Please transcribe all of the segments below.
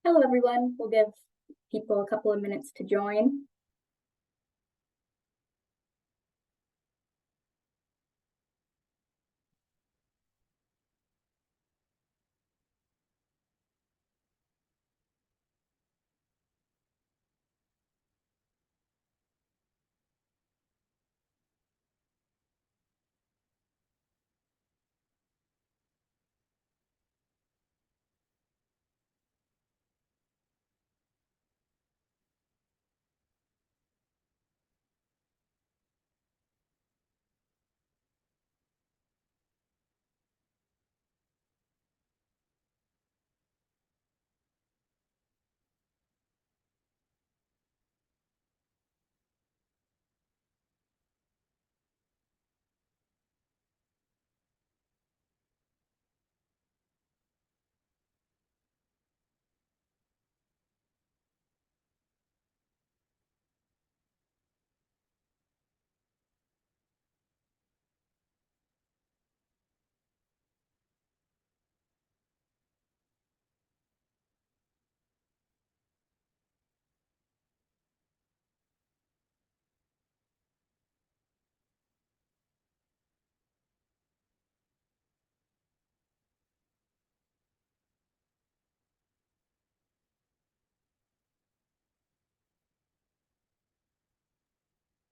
Hello, everyone. We'll give people a couple of minutes to join.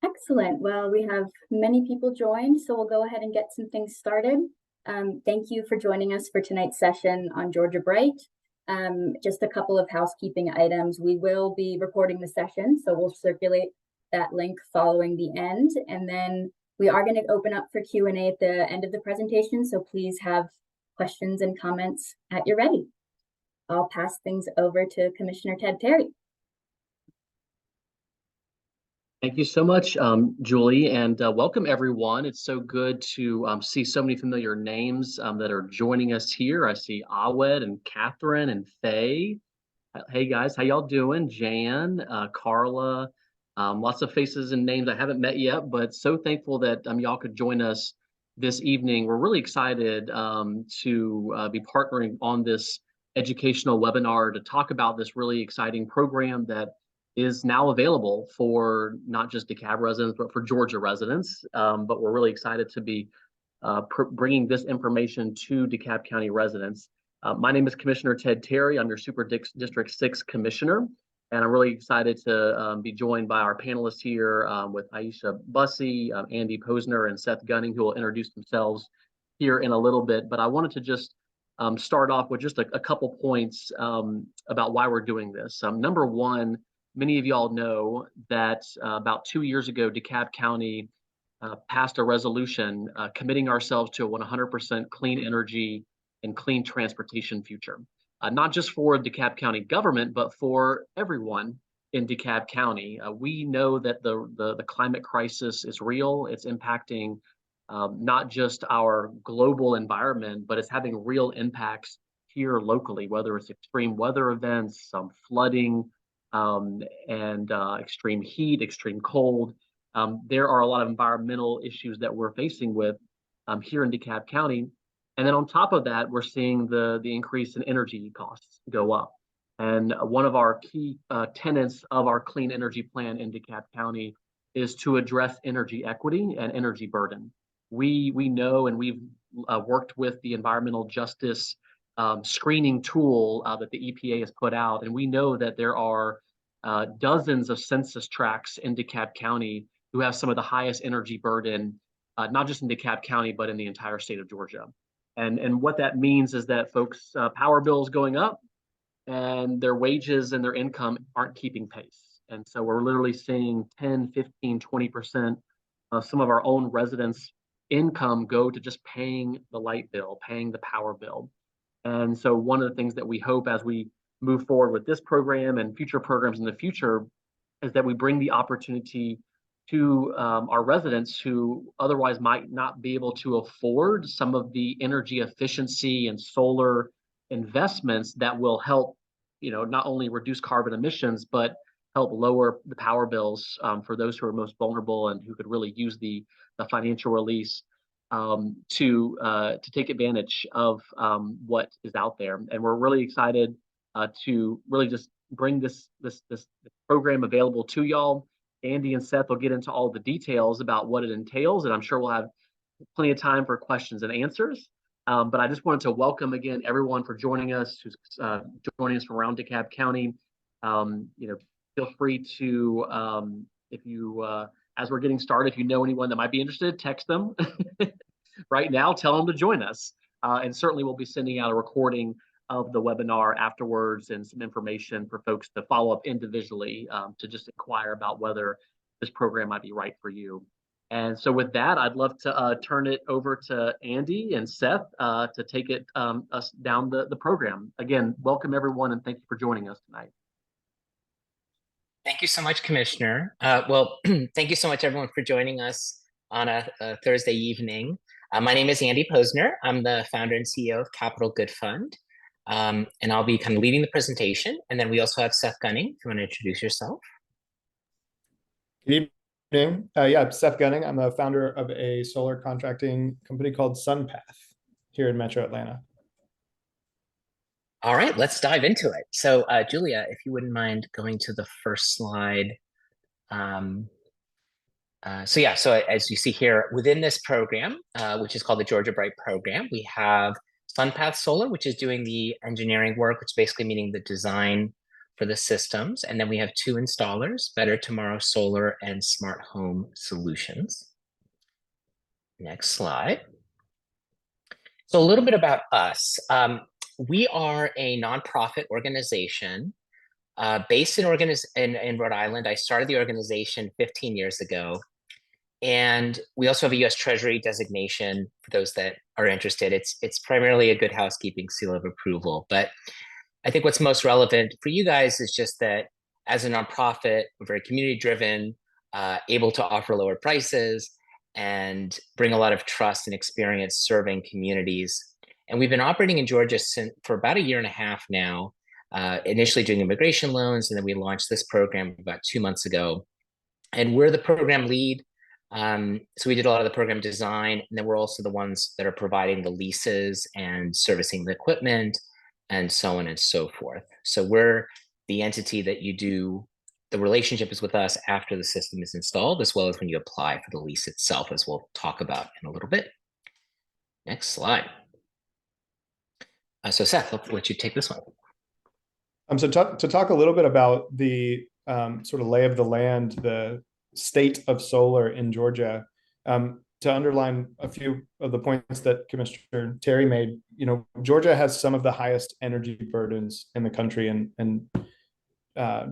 Excellent. Well, we have many people joined, so we'll go ahead and get some things started. Thank you for joining us for tonight's session on Georgia Bright. Just a couple of housekeeping items. We will be recording the session, so we'll circulate that link following the end. And then we are going to open up for Q&A at the end of the presentation, so please have questions and comments at your ready. I'll pass things over to Commissioner Ted Terry. Thank you so much, Julie, and welcome everyone. It's so good to see so many familiar names that are joining us here. I see Awed and Catherine and Faye. Hey guys, how y'all doing? Jan, Carla, lots of faces and names I haven't met yet, but so thankful that y'all could join us this evening. We're really excited to be partnering on this educational webinar to talk about this really exciting program that is now available for not just DeKalb residents, but for Georgia residents. But we're really excited to be bringing this information to DeKalb County residents. My name is Commissioner Ted Terry. I'm your Super District 6 Commissioner, and I'm really excited to be joined by our panelists here with Aisha Bussey, Andy Posner, and Seth Gunning, who will introduce themselves here in a little bit. But I wanted to just start off with just a couple points about why we're doing this. Number one, many of y'all know that about 2 years ago, DeKalb County passed a resolution committing ourselves to a 100% clean energy and clean transportation future, not just for DeKalb County government, but for everyone in DeKalb County. We know that the climate crisis is real. It's impacting not just our global environment, but it's having real impacts here locally, whether it's extreme weather events, some flooding, and extreme heat, extreme cold. There are a lot of environmental issues that we're facing with here in DeKalb County. And then on top of that, we're seeing the increase in energy costs go up. And one of our key tenets of our clean energy plan in DeKalb County is to address energy equity and energy burden. We know, and we've worked with the environmental justice screening tool that the EPA has put out, and we know that there are dozens of census tracts in DeKalb County who have some of the highest energy burden, not just in DeKalb County, but in the entire state of Georgia. And what that means is that folks' power bills going up and their wages and their income aren't keeping pace. And so we're literally seeing 10, 15, 20% of some of our own residents' income go to just paying the light bill, paying the power bill. And so one of the things that we hope as we move forward with this program and future programs in the future is that we bring the opportunity to our residents who otherwise might not be able to afford some of the energy efficiency and solar investments that will help, not only reduce carbon emissions, but help lower the power bills for those who are most vulnerable and who could really use the financial release to take advantage of what is out there. And we're really excited to really just bring this program available to y'all. Andy and Seth will get into all the details about what it entails, and I'm sure we'll have plenty of time for questions and answers. But I just wanted to welcome again everyone for joining us, who's joining us from around DeKalb County. Feel free to, if you, as we're getting started, if you know anyone that might be interested, text them right now, tell them to join us. And certainly we'll be sending out a recording of the webinar afterwards and some information for folks to follow up individually to just inquire about whether this program might be right for you. And so with that, I'd love to turn it over to Andy and Seth to take us down the program. Again, welcome everyone, and thank you for joining us tonight. Thank you so much, Commissioner. Well, thank you so much, everyone, for joining us on a Thursday evening. My name is Andy Posner. I'm the founder and CEO of Capital Good Fund, and I'll be kind of leading the presentation. And then we also have Seth Gunning, if you want to introduce yourself. Good evening. Yeah, Seth Gunning. I'm the founder of a solar contracting company called Sunpath here in Metro Atlanta. All right, let's dive into it. So, Julia, if you wouldn't mind going to the first slide. So as you see here, within this program, which is called the Georgia Bright program, we have Sunpath Solar, which is doing the engineering work, which is basically meaning the design for the systems. And then we have two installers, Better Tomorrow Solar and Smart Home Solutions. Next slide. So a little bit about us. We are a nonprofit organization based in Rhode Island. I started the organization 15 years ago. And we also have a U.S. Treasury designation for those that are interested. It's primarily a good housekeeping seal of approval. But I think what's most relevant for you guys is just that as a nonprofit, we're very community-driven, able to offer lower prices, and bring a lot of trust and experience serving communities. And we've been operating in Georgia for about 1.5 years now, initially doing immigration loans, and then we launched this program about 2 months ago. And we're the program lead. So we did a lot of the program design, and then we're also the ones that are providing the leases and servicing the equipment and so on and so forth. So we're the entity that you do, the relationship is with us after the system is installed, as well as when you apply for the lease itself, as we'll talk about in a little bit. Next slide. So Seth, I'll let you take this one. So to talk a little bit about the sort of lay of the land, the state of solar in Georgia, to underline a few of the points that Commissioner Terry made, Georgia has some of the highest energy burdens in the country. And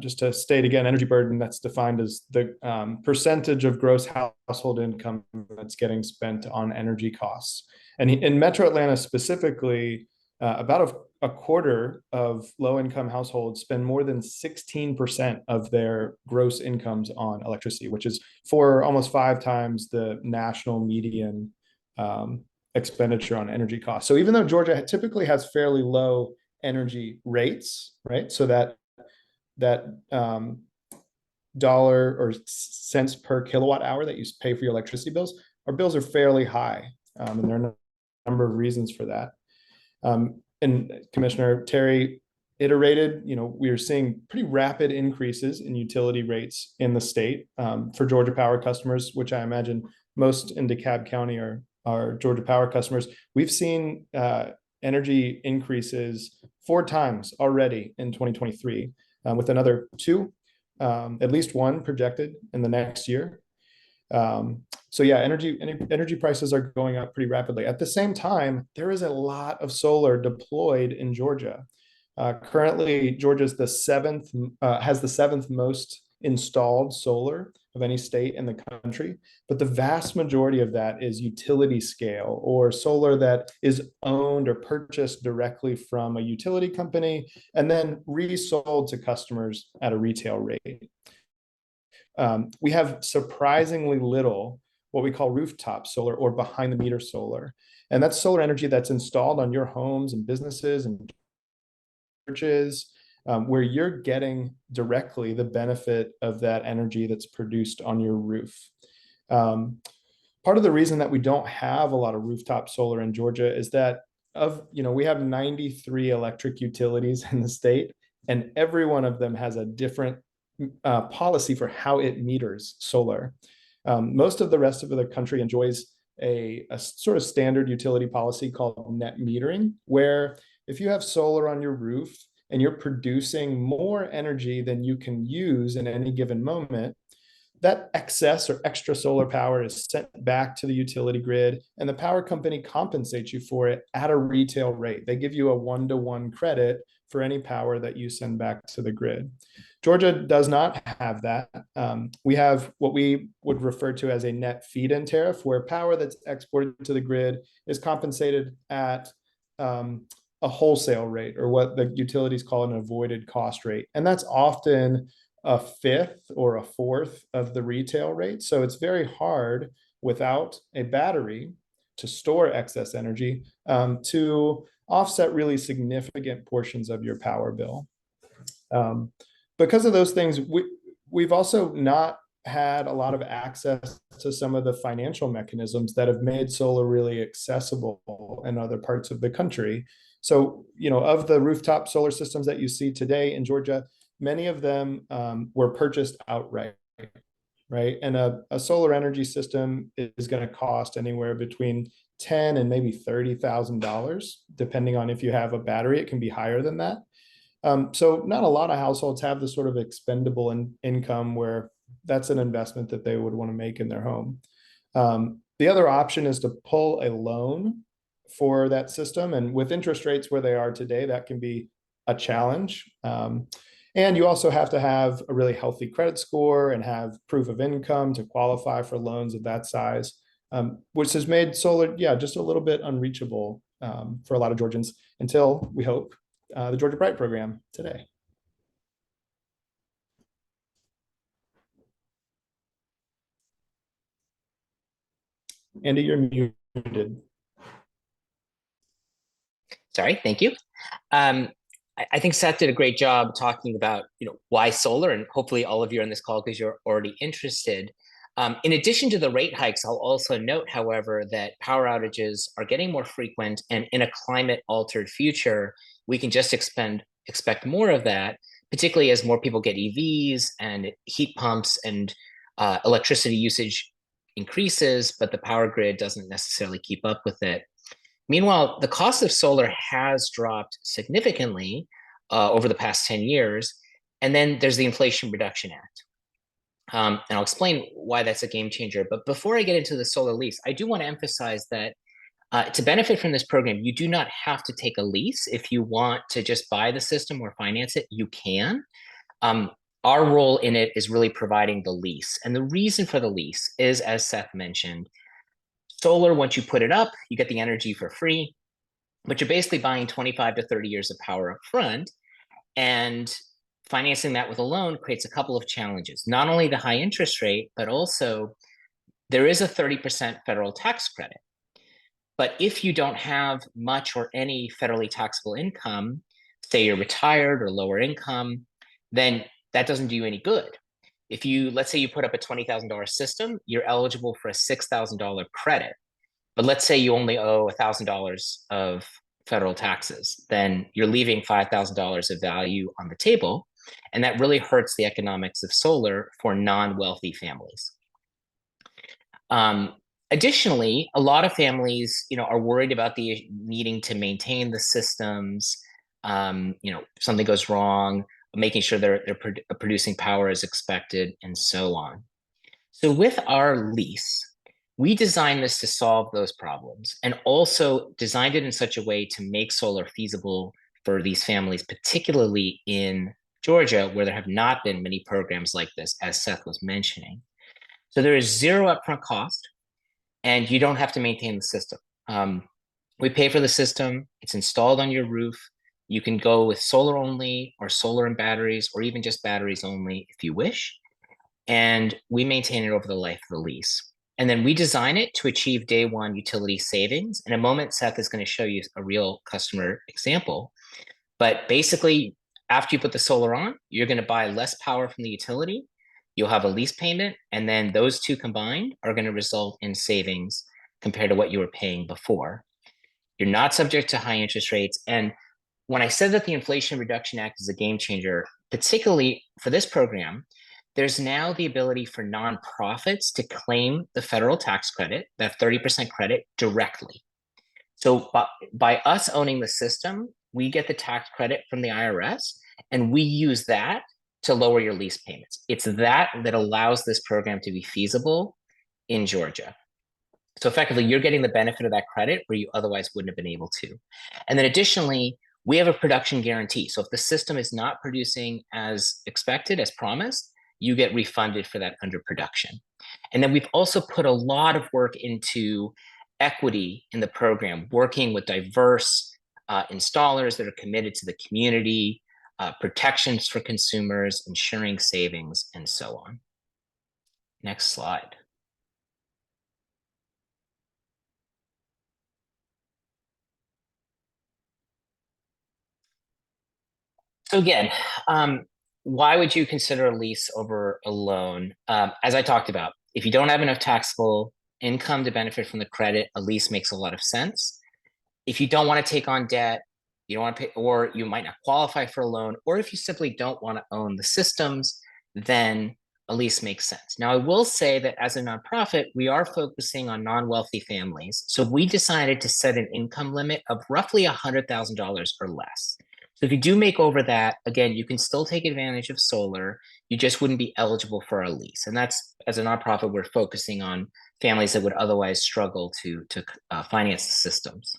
just to state again, energy burden, that's defined as the percentage of gross household income that's getting spent on energy costs. And in Metro Atlanta specifically, about a quarter of low-income households spend more than 16% of their gross incomes on electricity, which is almost 5 times the national median expenditure on energy costs. So even though Georgia typically has fairly low energy rates, right? So that dollar or cents per kilowatt hour that you pay for your electricity bills, our bills are fairly high, and there are a number of reasons for that. And Commissioner Terry iterated, we are seeing pretty rapid increases in utility rates in the state for Georgia Power customers, which I imagine most in DeKalb County are Georgia Power customers. We've seen energy increases 4 times already in 2023, with another 2, at least 1 projected in the next year. So yeah, energy prices are going up pretty rapidly. At the same time, there is a lot of solar deployed in Georgia. Currently, Georgia's has the 7th most installed solar of any state in the country, but the vast majority of that is utility scale or solar that is owned or purchased directly from a utility company and then resold to customers at a retail rate. We have surprisingly little what we call rooftop solar or behind the meter solar. And that's solar energy that's installed on your homes and businesses and churches, where you're getting directly the benefit of that energy that's produced on your roof. Part of the reason that we don't have a lot of rooftop solar in Georgia is that we have 93 electric utilities in the state, and every one of them has a different policy for how it meters solar. Most of the rest of the country enjoys a sort of standard utility policy called net metering, where if you have solar on your roof and you're producing more energy than you can use in any given moment, that excess or extra solar power is sent back to the utility grid, and the power company compensates you for it at a retail rate. They give you a 1-to-1 credit for any power that you send back to the grid. Georgia does not have that. We have what we would refer to as a net feed-in tariff, where power that's exported to the grid is compensated at a wholesale rate, or what the utilities call an avoided cost rate. And that's often a fifth or a fourth of the retail rate. So it's very hard without a battery to store excess energy to offset really significant portions of your power bill. Because of those things, we've also not had a lot of access to some of the financial mechanisms that have made solar really accessible in other parts of the country. So, of the rooftop solar systems that you see today in Georgia, many of them were purchased outright, right? And a solar energy system is going to cost anywhere between $10,000 and maybe $30,000, depending on if you have a battery. It can be higher than that. So not a lot of households have the sort of expendable income where that's an investment that they would want to make in their home. The other option is to pull a loan for that system. And with interest rates where they are today, that can be a challenge. And you also have to have a really healthy credit score and have proof of income to qualify for loans of that size, which has made solar, just a little bit unreachable for a lot of Georgians until, we hope, the Georgia Bright program today. Andy, you're muted. Sorry, thank you. I think Seth did a great job talking about, why solar, and hopefully all of you are on this call because you're already interested. In addition to the rate hikes, I'll also note, however, that power outages are getting more frequent, and in a climate-altered future, we can just expect more of that, particularly as more people get EVs and heat pumps and electricity usage increases, but the power grid doesn't necessarily keep up with it. Meanwhile, the cost of solar has dropped significantly over the past 10 years. And then there's the Inflation Reduction Act. And I'll explain why that's a game changer. But before I get into the solar lease, I do want to emphasize that to benefit from this program, you do not have to take a lease. If you want to just buy the system or finance it, you can. Our role in it is really providing the lease. And the reason for the lease is, as Seth mentioned, solar, once you put it up, you get the energy for free, but you're basically buying 25 to 30 years of power up front. And financing that with a loan creates a couple of challenges. Not only the high interest rate, but also there is a 30% federal tax credit. But if you don't have much or any federally taxable income, say you're retired or lower income, then that doesn't do you any good. If let's say you put up a $20,000 system, you're eligible for a $6,000 credit. But let's say you only owe $1,000 of federal taxes, then you're leaving $5,000 of value on the table. And that really hurts the economics of solar for non-wealthy families. Additionally, a lot of families, are worried about the needing to maintain the systems. Something goes wrong, making sure they're producing power as expected, and so on. So with our lease, we designed this to solve those problems, and also designed it in such a way to make solar feasible for these families, particularly in Georgia, where there have not been many programs like this, as Seth was mentioning. So there is zero upfront cost, and you don't have to maintain the system. We pay for the system, it's installed on your roof. You can go with solar only, or solar and batteries, or even just batteries only if you wish. And we maintain it over the life of the lease. And then we design it to achieve day one utility savings. In a moment, Seth is going to show you a real customer example. But basically, after you put the solar on, you're going to buy less power from the utility. You'll have a lease payment, and then those two combined are going to result in savings compared to what you were paying before. You're not subject to high interest rates. And when I said that the Inflation Reduction Act is a game changer, particularly for this program, there's now the ability for nonprofits to claim the federal tax credit, that 30% credit, directly. So by us owning the system, we get the tax credit from the IRS, and we use that to lower your lease payments. It's that allows this program to be feasible in Georgia. So effectively, you're getting the benefit of that credit where you otherwise wouldn't have been able to. And then additionally, we have a production guarantee. So if the system is not producing as expected, as promised, you get refunded for that underproduction. And then we've also put a lot of work into equity in the program, working with diverse installers that are committed to the community, protections for consumers, ensuring savings, and so on. Next slide. So again, why would you consider a lease over a loan? As I talked about, if you don't have enough taxable income to benefit from the credit, a lease makes a lot of sense. If you don't want to take on debt, you don't want to pay, or you might not qualify for a loan, or if you simply don't want to own the systems, then a lease makes sense. Now, I will say that as a nonprofit, we are focusing on non-wealthy families. So we decided to set an income limit of roughly $100,000 or less. So if you do make over that, again, you can still take advantage of solar. You just wouldn't be eligible for a lease. And that's, as a nonprofit, we're focusing on families that would otherwise struggle to finance the systems.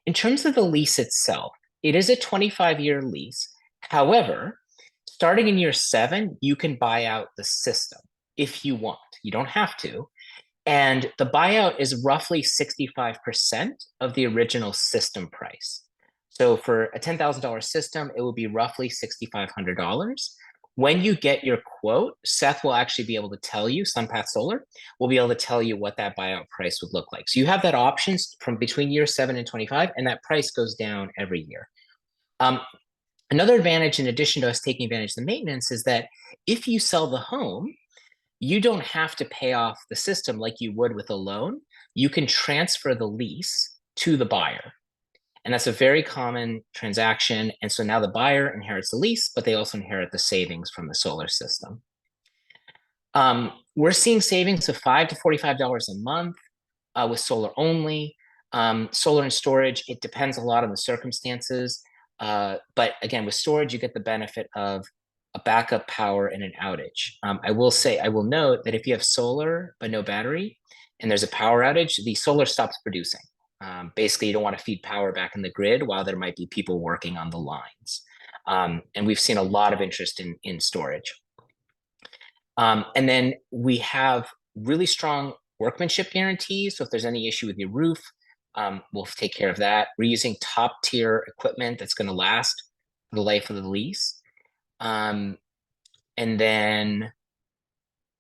In terms of the lease itself, it is a 25-year lease. However, starting in year 7, you can buy out the system if you want. You don't have to. And the buyout is roughly 65% of the original system price. So for a $10,000 system, it will be roughly $6,500. When you get your quote, Seth will actually be able to tell you, Sunpath Solar will be able to tell you what that buyout price would look like. So you have that option from between year 7 and 25, and that price goes down every year. Another advantage, in addition to us taking advantage of the maintenance, is that if you sell the home, you don't have to pay off the system like you would with a loan. You can transfer the lease to the buyer. And that's a very common transaction. And so now the buyer inherits the lease, but they also inherit the savings from the solar system. We're seeing savings of $5 to $45 a month with solar only. Solar and storage, it depends a lot on the circumstances. But again, with storage, you get the benefit of a backup power in an outage. I will note that if you have solar but no battery and there's a power outage, the solar stops producing. Basically, you don't want to feed power back in the grid while there might be people working on the lines. And we've seen a lot of interest in storage. And then we have really strong workmanship guarantees. So if there's any issue with your roof, we'll take care of that. We're using top tier equipment that's going to last for the life of the lease. And then,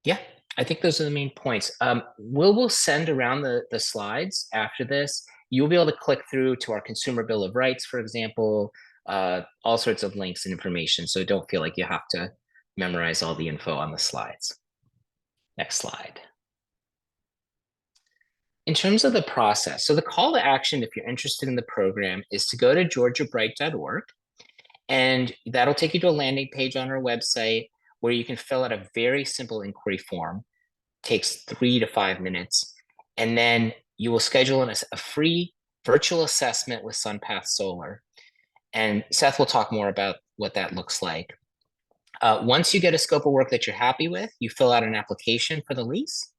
yeah, I think those are the main points. We'll send around the slides after this. You'll be able to click through to our Consumer Bill of Rights, for example, all sorts of links and information. So don't feel like you have to memorize all the info on the slides. Next slide. In terms of the process, so the call to action, if you're interested in the program, is to go to georgiabright.org, and that'll take you to a landing page on our website where you can fill out a very simple inquiry form. It takes 3 to 5 minutes, and then you will schedule a free virtual assessment with Sunpath Solar. And Seth will talk more about what that looks like. Once you get a scope of work that you're happy with, you fill out an application for the lease.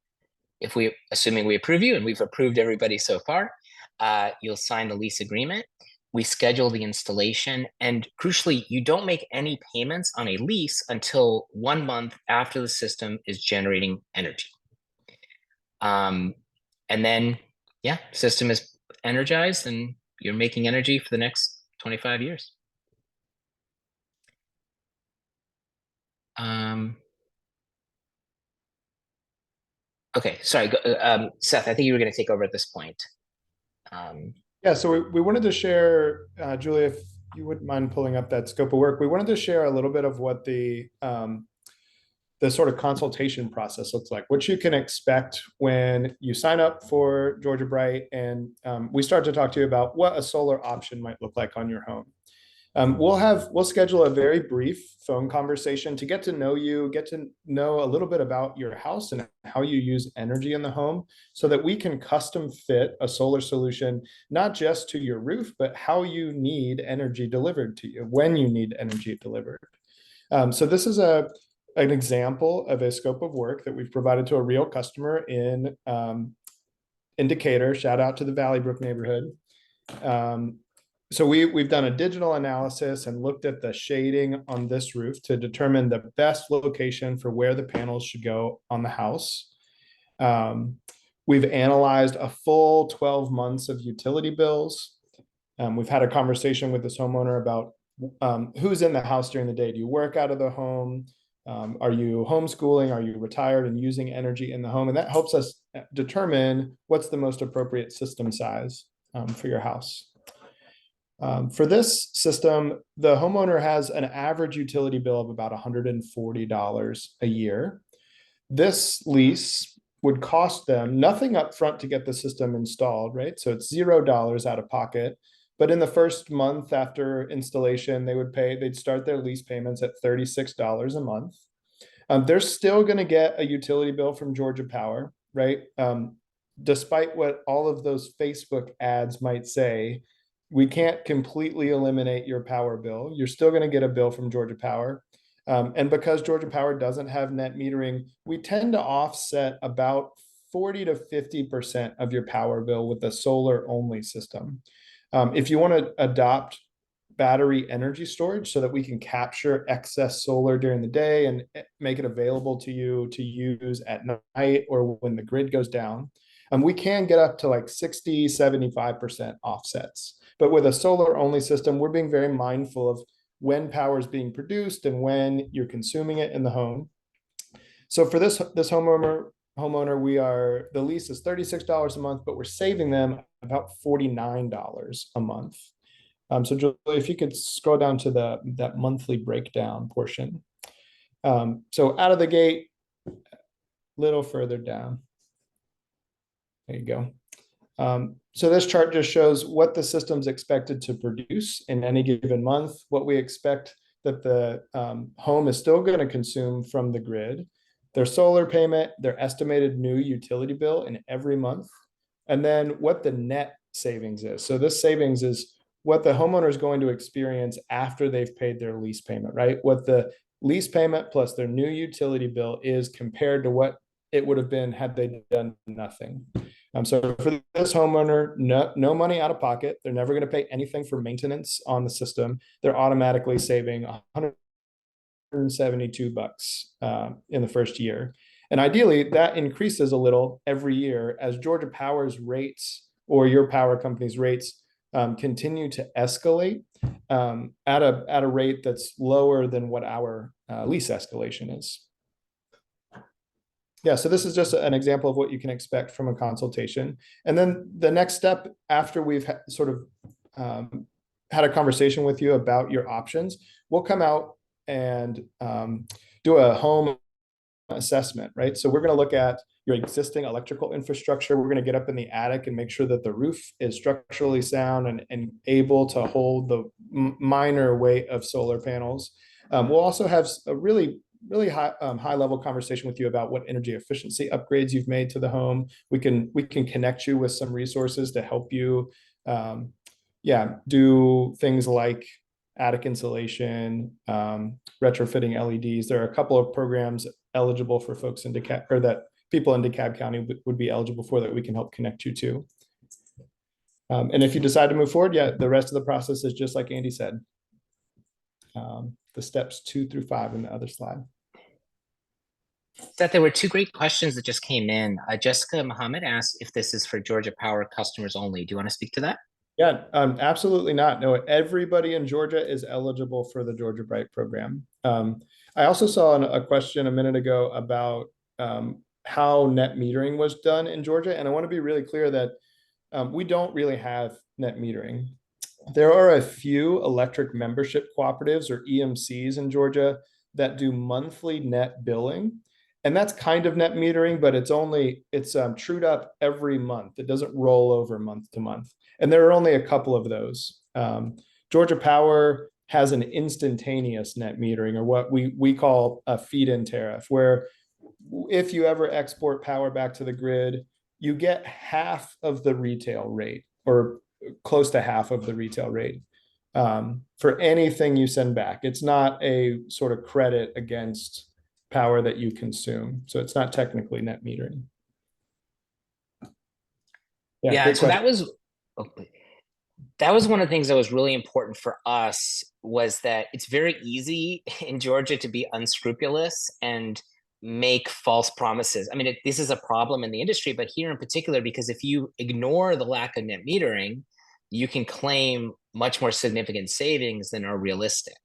Assuming we approve you, and we've approved everybody so far, you'll sign the lease agreement. We schedule the installation, and crucially, you don't make any payments on a lease until 1 month after the system is generating energy. And then, yeah, system is energized, and you're making energy for the next 25 years. Okay, sorry, Seth, I think you were going to take over at this point. Yeah, so we wanted to share, Julia, if you wouldn't mind pulling up that scope of work, we wanted to share a little bit of what the the sort of consultation process looks like, what you can expect when you sign up for Georgia Bright, and we start to talk to you about what a solar option might look like on your home. We'll schedule a very brief phone conversation to get to know you, get to know a little bit about your house and how you use energy in the home, so that we can custom fit a solar solution, not just to your roof, but how you need energy delivered to you, when you need energy delivered. So this is an example of a scope of work that we've provided to a real customer in Decatur. Shout out to the Valley Brook neighborhood. So we've done a digital analysis and looked at the shading on this roof to determine the best location for where the panels should go on the house. We've analyzed a full 12 months of utility bills. We've had a conversation with this homeowner about who's in the house during the day. Do you work out of the home? Are you homeschooling? Are you retired and using energy in the home? And that helps us determine what's the most appropriate system size for your house. For this system, the homeowner has an average utility bill of about $140 a year. This lease would cost them nothing up front to get the system installed, right? So it's $0 out of pocket. But in the first month after installation, they'd start their lease payments at $36 a month. They're still going to get a utility bill from Georgia Power, right? Despite what all of those Facebook ads might say, we can't completely eliminate your power bill. You're still going to get a bill from Georgia Power. And because Georgia Power doesn't have net metering, we tend to offset about 40 to 50% of your power bill with a solar only system. If you want to adopt battery energy storage so that we can capture excess solar during the day and make it available to you to use at night or when the grid goes down, we can get up to like 60, 75% offsets. But with a solar only system, we're being very mindful of when power is being produced and when you're consuming it in the home. So for this homeowner, the lease is $36 a month, but we're saving them about $49 a month. So Julie, if you could scroll down to that monthly breakdown portion. So out of the gate, little further down. There you go. So this chart just shows what the system's expected to produce in any given month, what we expect that the home is still going to consume from the grid, their solar payment, their estimated new utility bill in every month, and then what the net savings is. So this savings is what the homeowner is going to experience after they've paid their lease payment, right? What the lease payment plus their new utility bill is compared to what it would have been had they done nothing. So for this homeowner, no money out of pocket. They're never going to pay anything for maintenance on the system. They're automatically saving $172 in the first year. And ideally, that increases a little every year as Georgia Power's rates or your power company's rates continue to escalate at a rate that's lower than what our lease escalation is. Yeah, so this is just an example of what you can expect from a consultation. And then the next step after we've sort of had a conversation with you about your options, we'll come out and do a home assessment, right? So we're going to look at your existing electrical infrastructure. We're going to get up in the attic and make sure that the roof is structurally sound and able to hold the minor weight of solar panels. We'll also have a really high level conversation with you about what energy efficiency upgrades you've made to the home. We can connect you with some resources to help you do things like attic insulation, retrofitting LEDs. There are a couple of programs eligible for folks in DeKalb, or that people in DeKalb County would be eligible for, that we can help connect you to. And if you decide to move forward, the rest of the process is just like Andy said. The steps 2 through 5 in the other slide. Seth, there were two great questions that just came in. Jessica Muhammad asked if this is for Georgia Power customers only. Do you want to speak to that? Yeah, absolutely not. No, everybody in Georgia is eligible for the Georgia Bright program. I also saw a question a minute ago about how net metering was done in Georgia. And I want to be really clear that we don't really have net metering. There are a few electric membership cooperatives or EMCs in Georgia that do monthly net billing. And that's kind of net metering, but it's trued up every month. It doesn't roll over month to month. And there are only a couple of those. Georgia Power has an instantaneous net metering, or what we call a feed-in tariff, where if you ever export power back to the grid, you get half of the retail rate, or close to half of the retail rate, for anything you send back. It's not a sort of credit against power that you consume. So it's not technically net metering. Yeah, so that was one of the things that was really important for us, was that it's very easy in Georgia to be unscrupulous and make false promises. I mean, this is a problem in the industry, but here in particular, because if you ignore the lack of net metering, you can claim much more significant savings than are realistic.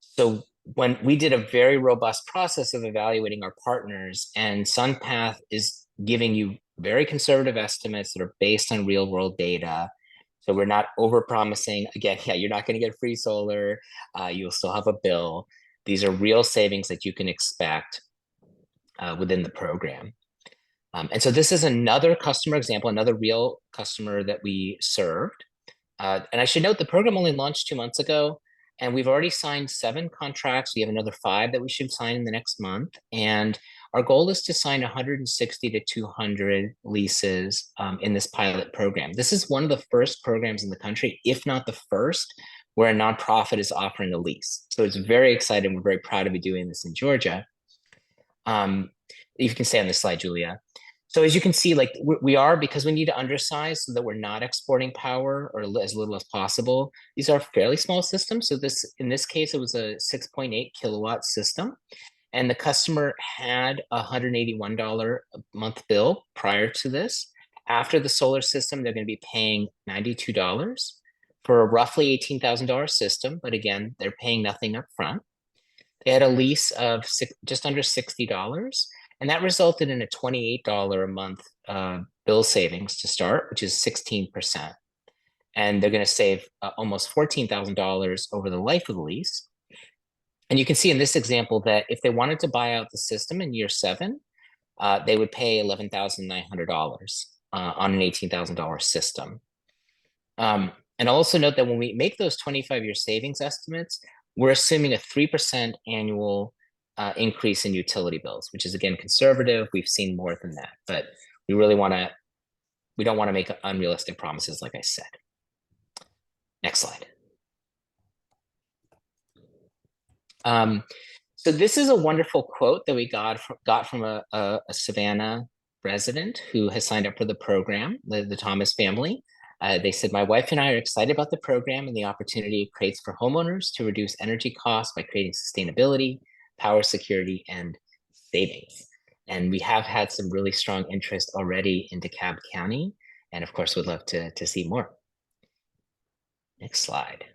So when we did a very robust process of evaluating our partners, and Sunpath is giving you very conservative estimates that are based on real world data. So we're not over promising. Again, yeah, you're not going to get free solar. You'll still have a bill. These are real savings that you can expect within the program. And so this is another customer example, another real customer that we served. And I should note the program only launched 2 months ago, and we've already signed 7 contracts. We have another 5 that we should sign in the next month. And our goal is to sign 160 to 200 leases in this pilot program. This is one of the first programs in the country, if not the first, where a nonprofit is offering a lease. So it's very exciting. We're very proud to be doing this in Georgia. You can stay on this slide, Julia. So as you can see, like we are, because we need to undersize so that we're not exporting power, or as little as possible. These are fairly small systems. So in this case, it was a 6.8 kilowatt system. And the customer had a $181 a month bill prior to this. After the solar system, they're going to be paying $92 for a roughly $18,000 system. But again, they're paying nothing up front. They had a lease of just under $60. And that resulted in a $28 a month bill savings to start, which is 16%. And they're going to save almost $14,000 over the life of the lease. And you can see in this example that if they wanted to buy out the system in year 7, they would pay $11,900 on an $18,000 system. And I'll also note that when we make those 25-year savings estimates, we're assuming a 3% annual increase in utility bills, which is, again, conservative. We've seen more than that, but we don't want to make unrealistic promises, like I said. Next slide. So this is a wonderful quote that we got from a Savannah resident who has signed up for the program, the Thomas family. They said, "My wife and I are excited about the program and the opportunity it creates for homeowners to reduce energy costs by creating sustainability, power security, and savings." And we have had some really strong interest already in DeKalb County, and of course, would love to see more. Next slide.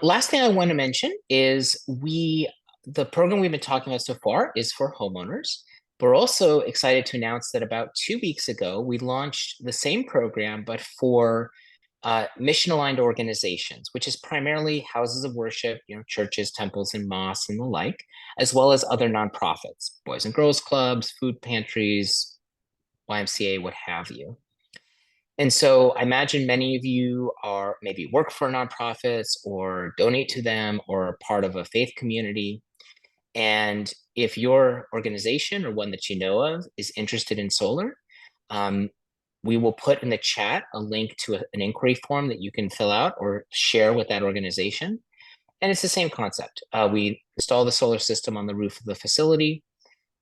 Last thing I want to mention is the program we've been talking about so far is for homeowners. We're also excited to announce that about 2 weeks ago, we launched the same program, but for mission-aligned organizations, which is primarily houses of worship, churches, temples, and mosques, and the like, as well as other nonprofits, Boys and Girls Clubs, food pantries, YMCA, what have you. And so I imagine many of you are maybe work for nonprofits or donate to them or are part of a faith community. And if your organization or one that you know of is interested in solar, we will put in the chat a link to an inquiry form that you can fill out or share with that organization. And it's the same concept. We install the solar system on the roof of the facility.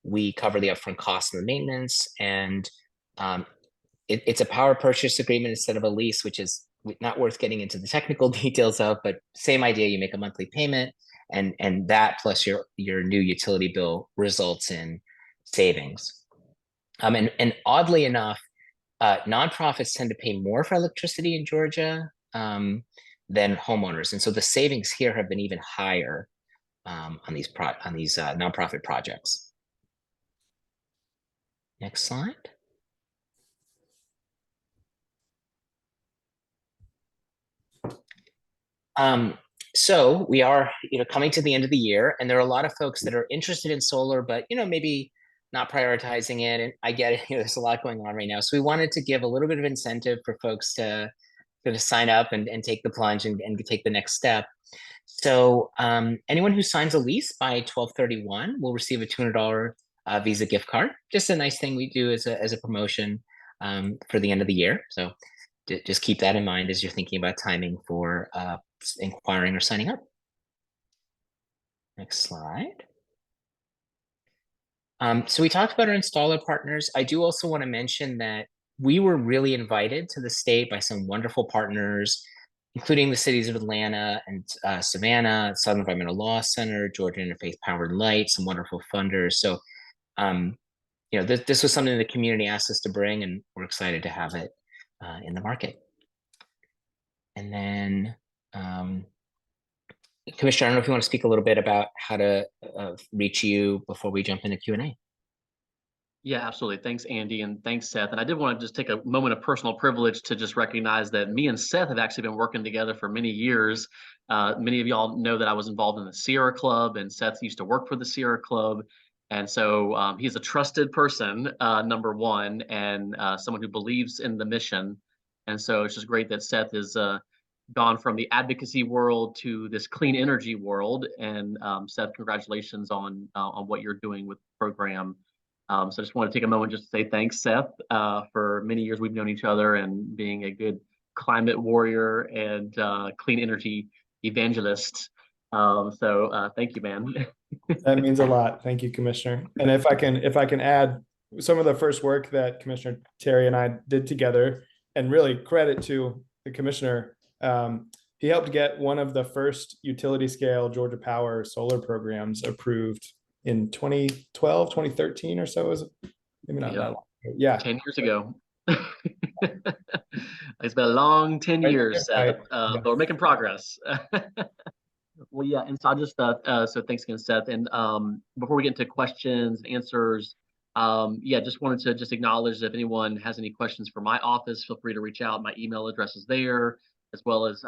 We cover the upfront costs and the maintenance, and it's a power purchase agreement instead of a lease, which is not worth getting into the technical details of, but same idea. You make a monthly payment, and that plus your new utility bill results in savings. And oddly enough, nonprofits tend to pay more for electricity in Georgia than homeowners, and so the savings here have been even higher on these nonprofit projects. Next slide. So we are, coming to the end of the year, and there are a lot of folks that are interested in solar, but maybe not prioritizing it. And I get it, there's a lot going on right now. So we wanted to give a little bit of incentive for folks to sign up and take the plunge and take the next step. So anyone who signs a lease by 12/31 will receive a $200 Visa gift card. Just a nice thing we do as a promotion for the end of the year. So just keep that in mind as you're thinking about timing for inquiring or signing up. Next slide. So we talked about our installer partners. I do also want to mention that we were really invited to the state by some wonderful partners, including the cities of Atlanta and Savannah, Southern Environmental Law Center, Georgia Interfaith Power and Light, some wonderful funders. So, this was something the community asked us to bring, and we're excited to have it in the market. And then, Commissioner, I don't know if you want to speak a little bit about how to reach you before we jump into Q&A. Yeah, absolutely. Thanks, Andy, and thanks, Seth. And I did want to just take a moment of personal privilege to just recognize that me and Seth have actually been working together for many years. Many of y'all know that I was involved in the Sierra Club, and Seth used to work for the Sierra Club. And so he's a trusted person, number one, and someone who believes in the mission. And so it's just great that Seth has gone from the advocacy world to this clean energy world. And Seth, congratulations on what you're doing with the program. So I just want to take a moment just to say thanks, Seth. For many years we've known each other, and being a good climate warrior and clean energy evangelist. So thank you, man. That means a lot. Thank you, Commissioner. And if I can add some of the first work that Commissioner Terry and I did together, and really credit to the Commissioner. He helped get one of the first utility scale Georgia Power solar programs approved in 2012, 2013 or so. Is it? Maybe not that long. Yeah. 10 years ago. It's been a long 10 years, Seth, but we're making progress. Well, yeah, and so I just so thanks again, Seth. And before we get into questions and answers, just wanted to just acknowledge that if anyone has any questions for my office, feel free to reach out. My email address is there, as well as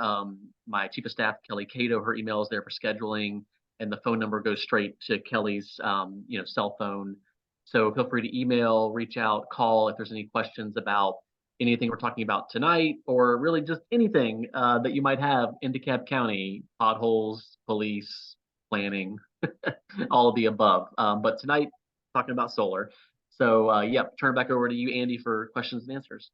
my chief of staff, Kelly Cato. Her email is there for scheduling, and the phone number goes straight to Kelly's cell phone. So feel free to email, reach out, call if there's any questions about anything we're talking about tonight, or really just anything that you might have in DeKalb County: potholes, police, planning, all of the above. But tonight, talking about solar. So turn it back over to you, Andy, for questions and answers.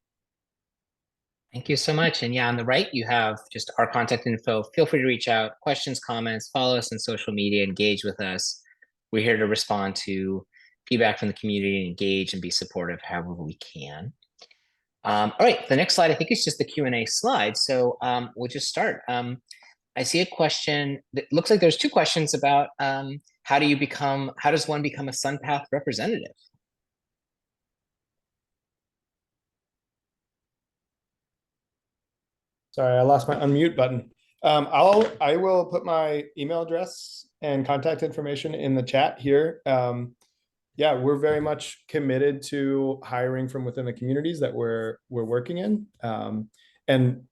Thank you so much. And on the right, you have just our contact info. Feel free to reach out, questions, comments, follow us on social media, engage with us. We're here to respond to feedback from the community, and engage and be supportive however we can. All right, the next slide, I think, is just the Q&A slide. So we'll just start. I see a question that looks like there's two questions about how does one become a Sunpath representative? Sorry, I lost my unmute button. I will put my email address and contact information in the chat here. We're very much committed to hiring from within the communities that we're working in, and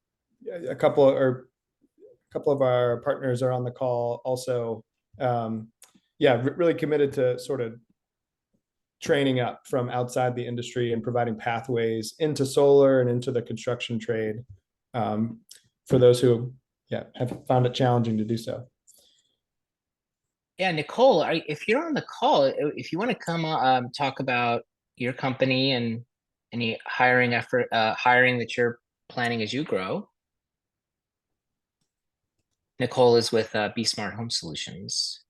a couple of our partners are on the call also. Really committed to sort of training up from outside the industry and providing pathways into solar and into the construction trade for those who have found it challenging to do so. Yeah, Nicole, if you're on the call, if you want to come talk about your company and any hiring that you're planning as you grow. Nicole is with Be Smart Home Solutions.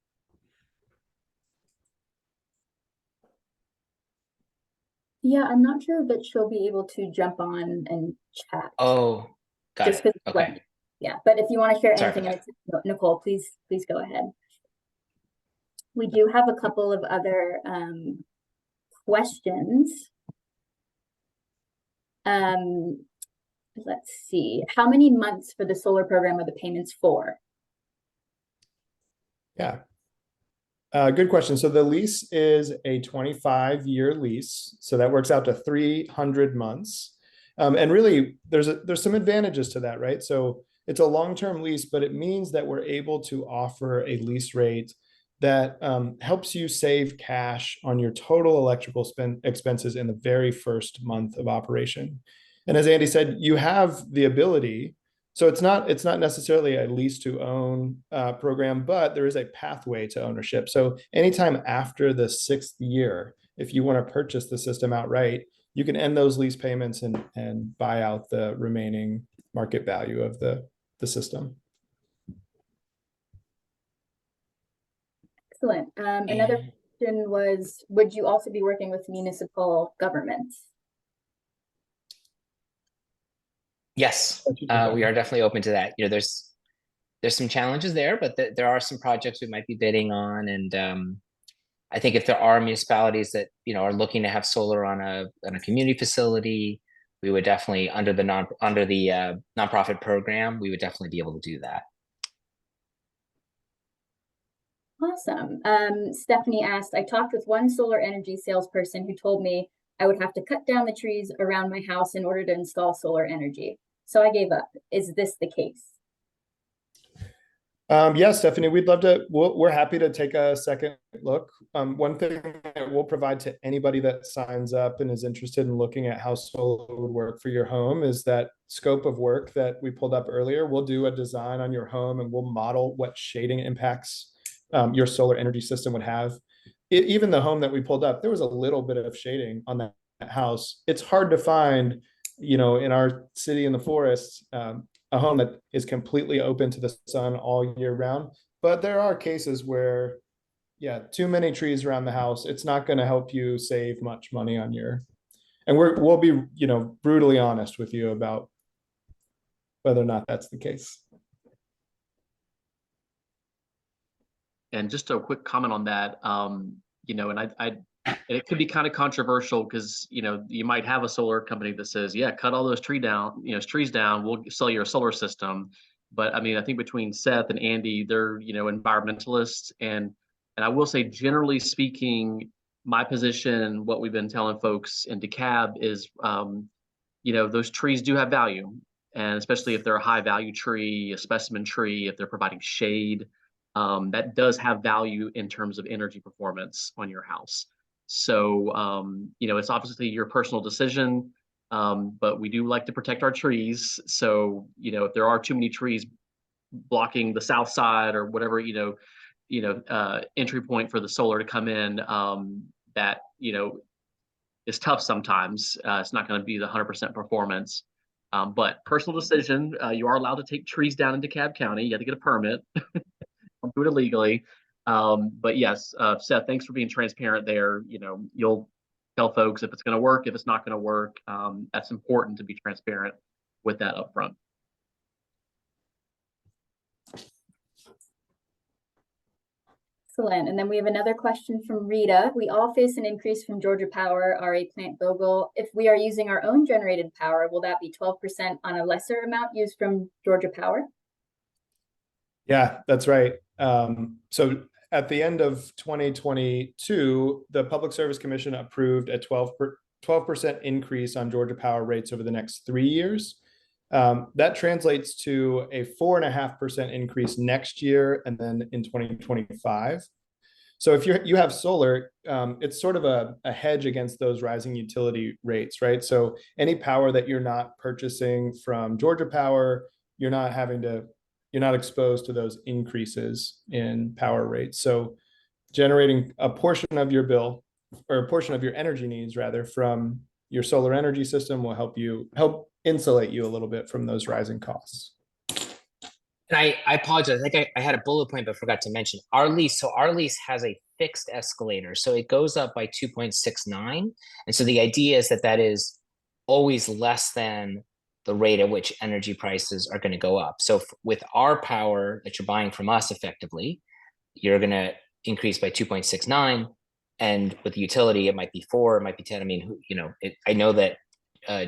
Yeah, I'm not sure that she'll be able to jump on and chat. Oh, got it. Okay. Yeah, but if you want to share anything, Nicole, please go ahead. We do have a couple of other questions. Let's see. How many months for the solar program are the payments for? Yeah. Good question. So the lease is a 25-year lease. So that works out to 300 months. And really, there's some advantages to that, right? So it's a long-term lease, but it means that we're able to offer a lease rate that helps you save cash on your total electrical expenses in the very first month of operation. And as Andy said, you have the ability. So it's not necessarily a lease to own program, but there is a pathway to ownership. So anytime after the 6th year, if you want to purchase the system outright, you can end those lease payments and buy out the remaining market value of the system. Excellent. Another question was, would you also be working with municipal governments? Yes, we are definitely open to that. You know, there's some challenges there, but there are some projects we might be bidding on, and I think if there are municipalities that are looking to have solar on a community facility, we would definitely under the nonprofit program, we would definitely be able to do that. Awesome. Stephanie asked, I talked with one solar energy salesperson who told me I would have to cut down the trees around my house in order to install solar energy. So I gave up. Is this the case? Yes, Stephanie, we'd love to. We're happy to take a second look. One thing that we'll provide to anybody that signs up and is interested in looking at how solar would work for your home is that scope of work that we pulled up earlier. We'll do a design on your home and we'll model what shading impacts your solar energy system would have. Even the home that we pulled up, there was a little bit of shading on that house. It's hard to find, in our city in the forest, a home that is completely open to the sun all year round. But there are cases where, too many trees around the house, it's not going to help you save much money on and we'll be, brutally honest with you about whether or not that's the case. And just a quick comment on that, and it could be kind of controversial because, you might have a solar company that says, yeah, cut all those trees down, we'll sell you a solar system. But I mean, I think between Seth and Andy, they're, environmentalists. And I will say, generally speaking, my position, what we've been telling folks in DeKalb is, those trees do have value. And especially if they're a high value tree, a specimen tree, if they're providing shade, that does have value in terms of energy performance on your house. So, it's obviously your personal decision, but we do like to protect our trees. So, if there are too many trees blocking the south side or whatever, entry point for the solar to come in, that, is tough sometimes. It's not going to be the 100% performance. But personal decision, you are allowed to take trees down in DeKalb County. You have to get a permit. Don't do it illegally. But yes, Seth, thanks for being transparent there. You'll tell folks if it's going to work, if it's not going to work. That's important to be transparent with that upfront. Excellent. And then we have another question from Rita. We all face an increase from Georgia Power, RA Plant Bogle. If we are using our own generated power, will that be 12% on a lesser amount used from Georgia Power? Yeah, that's right. So at the end of 2022, the Public Service Commission approved a 12% increase on Georgia Power rates over the next 3 years. That translates to a 4.5% increase next year and then in 2025. So if you have solar, it's sort of a hedge against those rising utility rates, right? So any power that you're not purchasing from Georgia Power, you're not exposed to those increases in power rates. So generating a portion of your bill or a portion of your energy needs rather from your solar energy system will help insulate you a little bit from those rising costs. And I apologize. I think I had a bullet point, but forgot to mention our lease. So our lease has a fixed escalator. So it goes up by 2.69. And so the idea is that is always less than the rate at which energy prices are going to go up. So with our power that you're buying from us effectively, you're going to increase by 2.69. And with the utility, it might be 4, it might be 10. I mean, I know that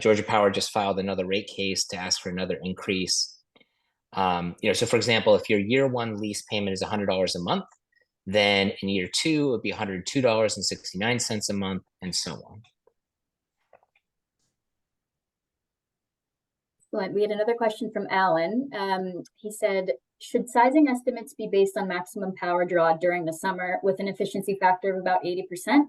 Georgia Power just filed another rate case to ask for another increase. So for example, if your year one lease payment is $100 a month, then in year 2, it would be $102.69 a month, and so on. Excellent. We had another question from Alan. He said, should sizing estimates be based on maximum power draw during the summer with an efficiency factor of about 80%?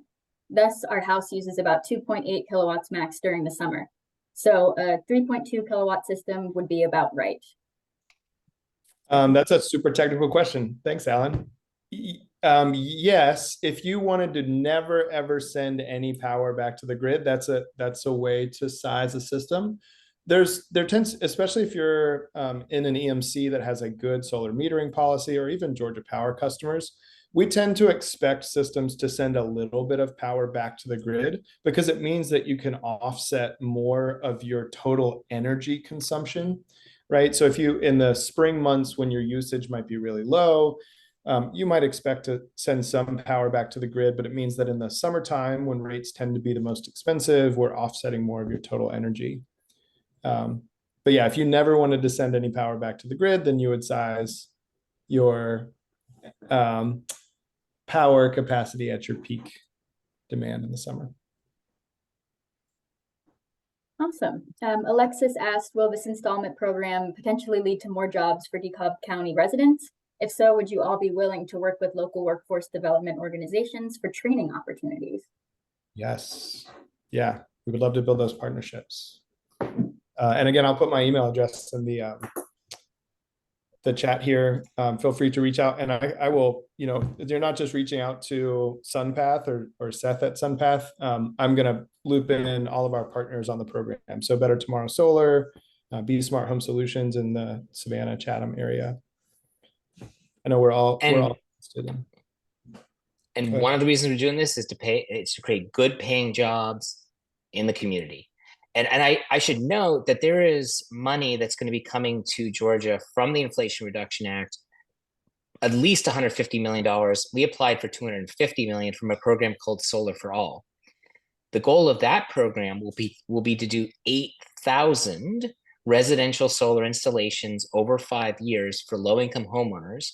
Thus, our house uses about 2.8 kilowatts max during the summer. So a 3.2 kilowatt system would be about right. That's a super technical question. Thanks, Alan. Yes, if you wanted to never ever send any power back to the grid, that's a way to size a system. There tends, especially if you're in an EMC that has a good solar metering policy, or even Georgia Power customers, we tend to expect systems to send a little bit of power back to the grid, because it means that you can offset more of your total energy consumption, right? So if you, in the spring months when your usage might be really low, you might expect to send some power back to the grid, but it means that in the summertime, when rates tend to be the most expensive, we're offsetting more of your total energy. But yeah, if you never wanted to send any power back to the grid, then you would size your power capacity at your peak demand in the summer. Awesome. Alexis asked, will this installment program potentially lead to more jobs for DeKalb County residents? If so, would you all be willing to work with local workforce development organizations for training opportunities? Yes. Yeah, we would love to build those partnerships. And again, I'll put my email address in the chat here. Feel free to reach out, and I will, you're not just reaching out to Sunpath or Seth at Sunpath. I'm going to loop in all of our partners on the program. So Better Tomorrow Solar, Be Smart Home Solutions in the Savannah, Chatham area. I know we're all interested in. And one of the reasons we're doing this is to create good paying jobs in the community. And I should note that there is money that's going to be coming to Georgia from the Inflation Reduction Act, at least $150 million. We applied for $250 million from a program called Solar for All. The goal of that program will be to do 8,000 residential solar installations over 5 years for low-income homeowners.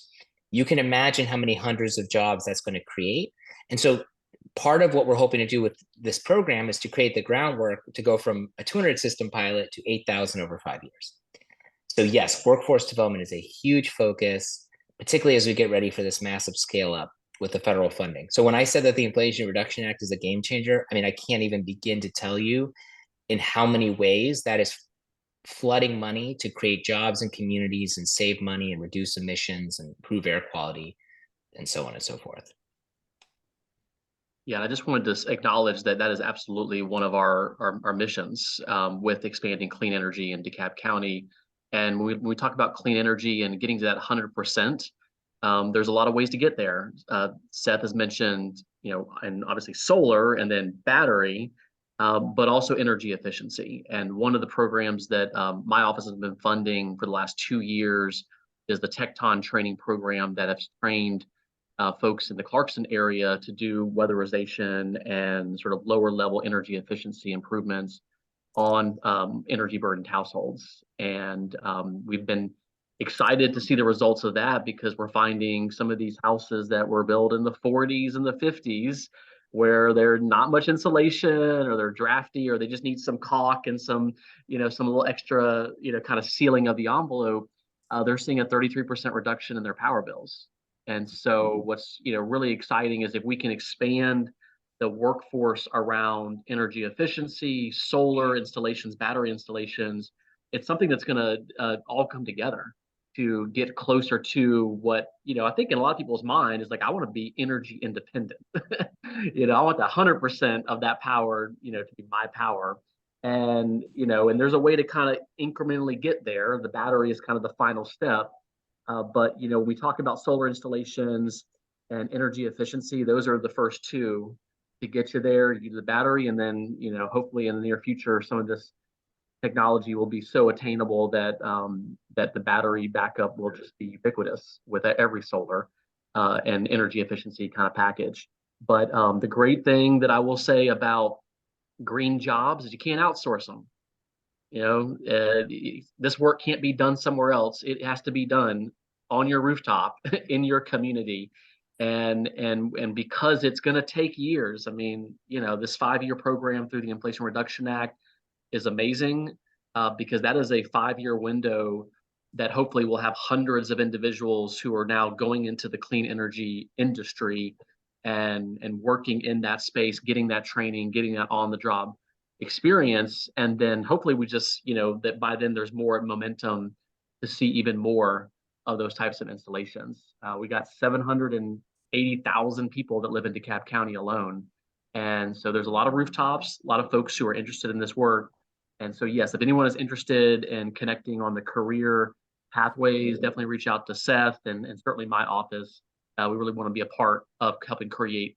You can imagine how many hundreds of jobs that's going to create. And so part of what we're hoping to do with this program is to create the groundwork to go from a 200 system pilot to 8,000 over 5 years. So yes, workforce development is a huge focus, particularly as we get ready for this massive scale up with the federal funding. So when I said that the Inflation Reduction Act is a game changer, I mean, I can't even begin to tell you in how many ways that is flooding money to create jobs in communities and save money and reduce emissions and improve air quality and so on and so forth. Yeah, I just wanted to acknowledge that is absolutely one of our missions with expanding clean energy in DeKalb County. And when we talk about clean energy and getting to that 100%, there's a lot of ways to get there. Seth has mentioned, and obviously solar and then battery, but also energy efficiency. And one of the programs that my office has been funding for the last 2 years is the Tecton training program that has trained folks in the Clarkson area to do weatherization and sort of lower level energy efficiency improvements on energy burdened households. And we've been excited to see the results of that, because we're finding some of these houses that were built in the 40s and the 50s where they're not much insulation, or they're drafty, or they just need some caulk and some little extra, kind of sealing of the envelope. They're seeing a 33% reduction in their power bills. And so what's really exciting is if we can expand the workforce around energy efficiency, solar installations, battery installations, it's something that's going to all come together to get closer to what, I think in a lot of people's mind is like, I want to be energy independent. I want the 100% of that power, to be my power. And, and there's a way to kind of incrementally get there. The battery is kind of the final step. But, we talk about solar installations and energy efficiency. Those are the first two to get you there. You do the battery, and then, hopefully in the near future, some of this technology will be so attainable that that the battery backup will just be ubiquitous with every solar and energy efficiency kind of package. But the great thing that I will say about green jobs is you can't outsource them. This work can't be done somewhere else. It has to be done on your rooftop in your community. And because it's going to take years, I mean, this 5-year program through the Inflation Reduction Act is amazing. because that is a 5-year window that hopefully will have hundreds of individuals who are now going into the clean energy industry and working in that space, getting that training, getting that on the job experience. And then hopefully we just, that by then there's more momentum to see even more of those types of installations. We got 780,000 people that live in DeKalb County alone. And so there's a lot of rooftops, a lot of folks who are interested in this work. And so, yes, if anyone is interested in connecting on the career pathways, definitely reach out to Seth and certainly my office. We really want to be a part of helping create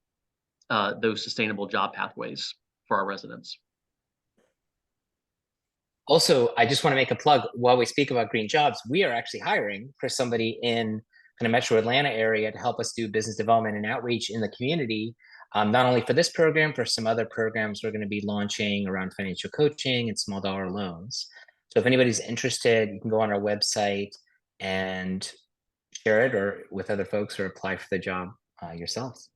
those sustainable job pathways for our residents. Also, I just want to make a plug while we speak about green jobs. We are actually hiring for somebody in kind of Metro Atlanta area to help us do business development and outreach in the community. Not only for this program, for some other programs we're going to be launching around financial coaching and small dollar loans. So if anybody's interested, you can go on our website and share it or with other folks or apply for the job yourselves.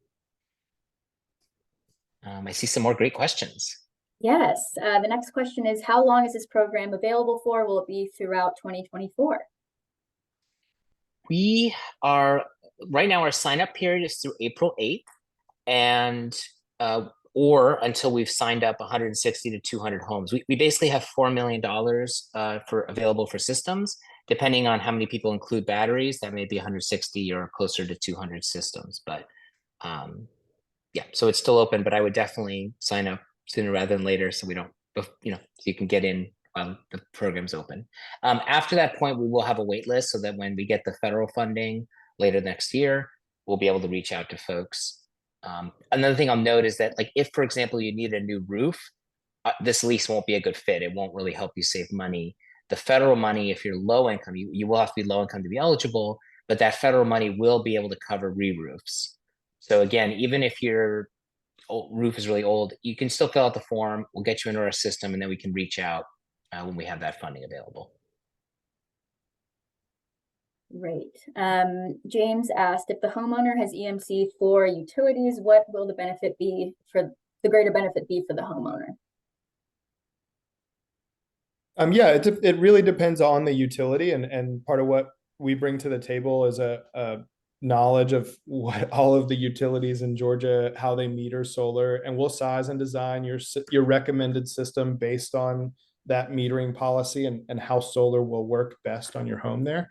I see some more great questions. Yes, the next question is, how long is this program available for? Will it be throughout 2024? We are, right now our sign up period is through April 8th and or until we've signed up 160 to 200 homes. We basically have $4 million for available for systems. Depending on how many people include batteries, that may be 160 or closer to 200 systems. But yeah, so it's still open, but I would definitely sign up sooner rather than later so we don't, so you can get in while the program's open. After that point, we will have a wait list so that when we get the federal funding later next year, we'll be able to reach out to folks. Another thing I'll note is that, like, if, for example, you need a new roof, this lease won't be a good fit. It won't really help you save money. The federal money, if you're low income, you will have to be low income to be eligible, but that federal money will be able to cover re-roofs. So again, even if your roof is really old, you can still fill out the form. We'll get you into our system, and then we can reach out when we have that funding available. Great. James asked, if the homeowner has EMC for utilities, what will the benefit be for the greater benefit be for the homeowner? Yeah, it really depends on the utility, and part of what we bring to the table is a knowledge of what all of the utilities in Georgia, how they meter solar, and we'll size and design your recommended system based on that metering policy and how solar will work best on your home there.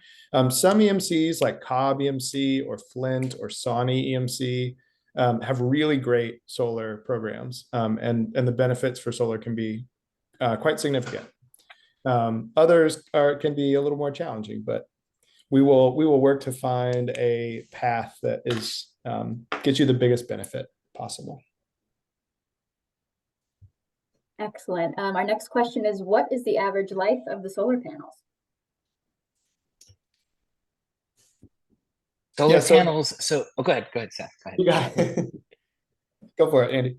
Some EMCs like Cobb EMC or Flint or Sawney EMC have really great solar programs, and the benefits for solar can be quite significant. Others can be a little more challenging, but we will work to find a path that is gets you the biggest benefit possible. Excellent. Our next question is, what is the average life of the solar panels? Solar panels. So, go ahead, Seth. Go ahead. You got it. Go for it, Andy.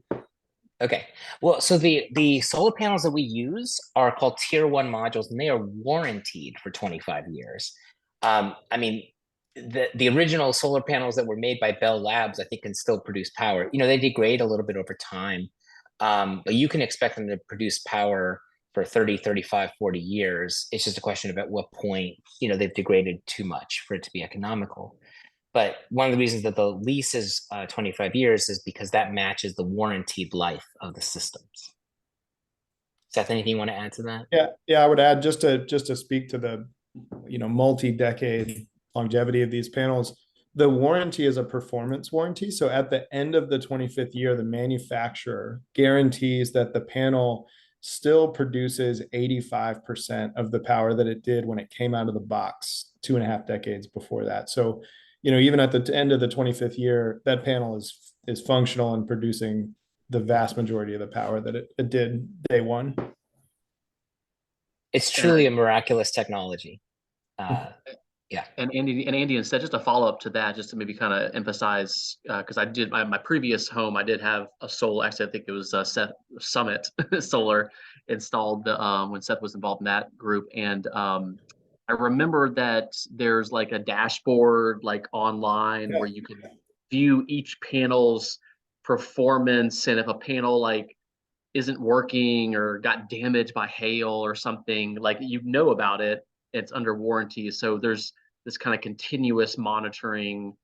Okay. Well, so the solar panels that we use are called Tier 1 modules, and they are warranted for 25 years. I mean, the original solar panels that were made by Bell Labs, I think, can still produce power. They degrade a little bit over time, but you can expect them to produce power for 30, 35, 40 years. It's just a question of at what point, they've degraded too much for it to be economical. But one of the reasons that the lease is 25 years is because that matches the warranted life of the systems. Seth, anything you want to add to that? Yeah, I would add just to speak to the multi-decade longevity of these panels. The warranty is a performance warranty. So at the end of the 25th year, the manufacturer guarantees that the panel still produces 85% of the power that it did when it came out of the box 2.5 decades before that. So, even at the end of the 25th year, that panel is functional and producing the vast majority of the power that it did day one. It's truly a miraculous technology. Yeah. And Andy and Seth, just a follow up to that, just to maybe kind of emphasize, because I did my previous home, I did have a solar. Actually, I think it was Seth Summit Solar installed when Seth was involved in that group, and I remember that there's like a dashboard like online where you can view each panel's performance, and if a panel like isn't working or got damaged by hail or something, like you know about it, it's under warranty. So there's this kind of continuous monitoring.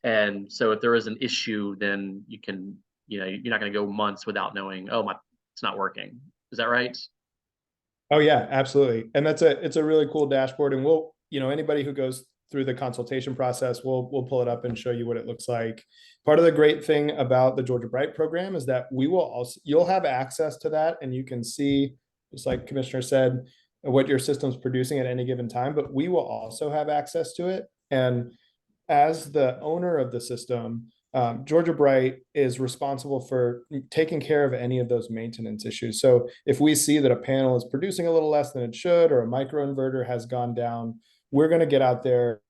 And so if there is an issue, then you can, you know, you're not going to go months without knowing, oh, it's not working. Is that right? Oh yeah, absolutely. And it's a really cool dashboard. And we'll, anybody who goes through the consultation process, we'll pull it up and show you what it looks like. Part of the great thing about the Georgia Bright program is that you'll have access to that, and you can see, just like Commissioner said, what your system's producing at any given time, but we will also have access to it. And as the owner of the system, Georgia Bright is responsible for taking care of any of those maintenance issues. So if we see that a panel is producing a little less than it should, or a microinverter has gone down, we're going to get out there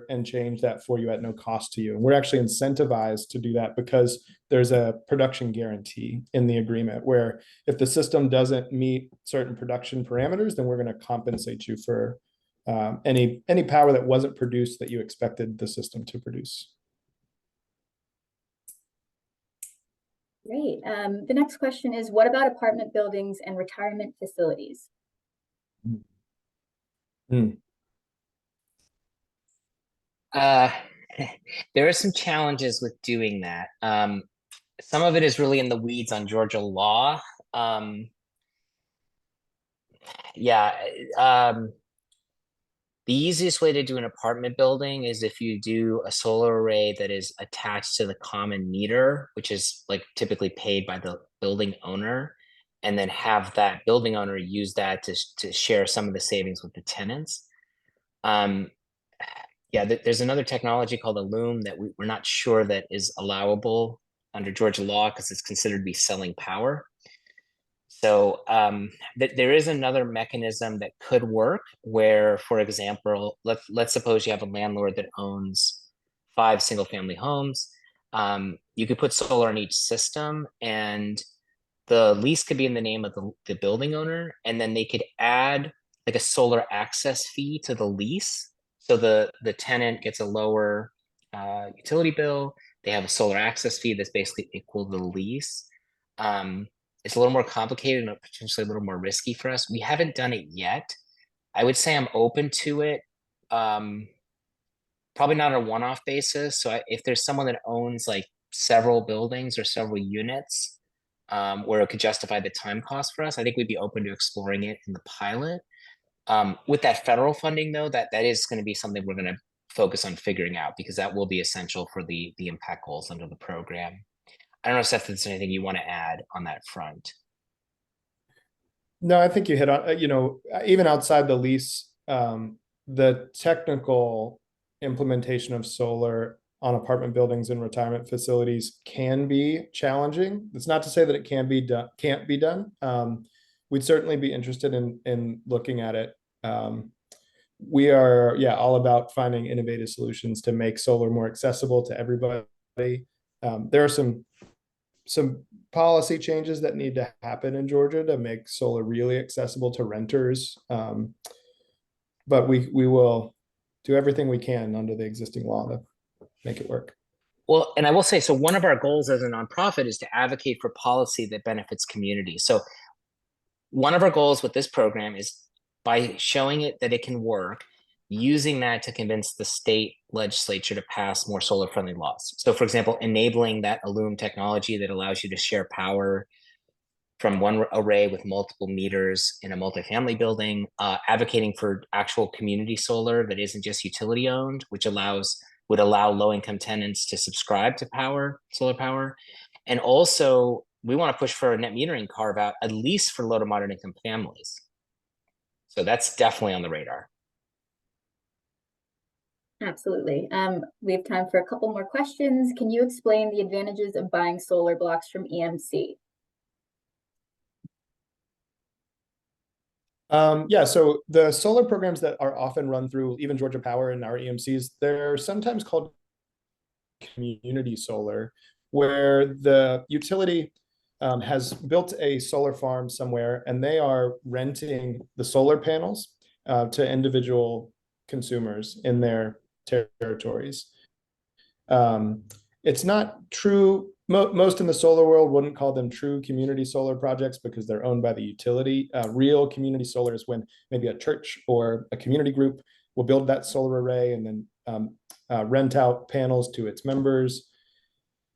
and change that for you at no cost to you. And we're actually incentivized to do that because there's a production guarantee in the agreement where if the system doesn't meet certain production parameters, then we're going to compensate you for any power that wasn't produced that you expected the system to produce. Great. The next question is, what about apartment buildings and retirement facilities? There are some challenges with doing that. Some of it is really in the weeds on Georgia law. The easiest way to do an apartment building is if you do a solar array that is attached to the common meter, which is like typically paid by the building owner, and then have that building owner use that to share some of the savings with the tenants. There's another technology called a loom that we're not sure that is allowable under Georgia law because it's considered to be selling power. So there is another mechanism that could work where, for example, let's suppose you have a landlord that owns 5 single-family homes. You could put solar on each system, and the lease could be in the name of the building owner, and then they could add like a solar access fee to the lease. So the tenant gets a lower utility bill. They have a solar access fee that's basically equal to the lease. It's a little more complicated and potentially a little more risky for us. We haven't done it yet. I would say I'm open to it. Probably not on a one-off basis. So if there's someone that owns like several buildings or several units, where it could justify the time cost for us, I think we'd be open to exploring it in the pilot. With that federal funding, though, that is going to be something we're going to focus on figuring out because that will be essential for the impact goals under the program. I don't know, Seth, if there's anything you want to add on that front. No, I think you hit on, even outside the lease, the technical implementation of solar on apartment buildings and retirement facilities can be challenging. It's not to say that it can't be done. We'd certainly be interested in looking at it. We are, all about finding innovative solutions to make solar more accessible to everybody. There are some policy changes that need to happen in Georgia to make solar really accessible to renters. But we will do everything we can under the existing law to make it work. Well, and I will say, so one of our goals as a nonprofit is to advocate for policy that benefits communities. So one of our goals with this program is by showing it that it can work, using that to convince the state legislature to pass more solar friendly laws. So for example, enabling that loom technology that allows you to share power from one array with multiple meters in a multifamily building, advocating for actual community solar that isn't just utility owned, which would allow low income tenants to subscribe to solar power. And also we want to push for a net metering carve out, at least for low to moderate income families. So that's definitely on the radar. Absolutely. We have time for a couple more questions. Can you explain the advantages of buying solar blocks from EMC? So the solar programs that are often run through even Georgia Power and our EMCs, they're sometimes called community solar, where the utility has built a solar farm somewhere and they are renting the solar panels to individual consumers in their territories. It's not true Most in the solar world wouldn't call them true community solar projects because they're owned by the utility. Real community solar is when maybe a church or a community group will build that solar array and then rent out panels to its members.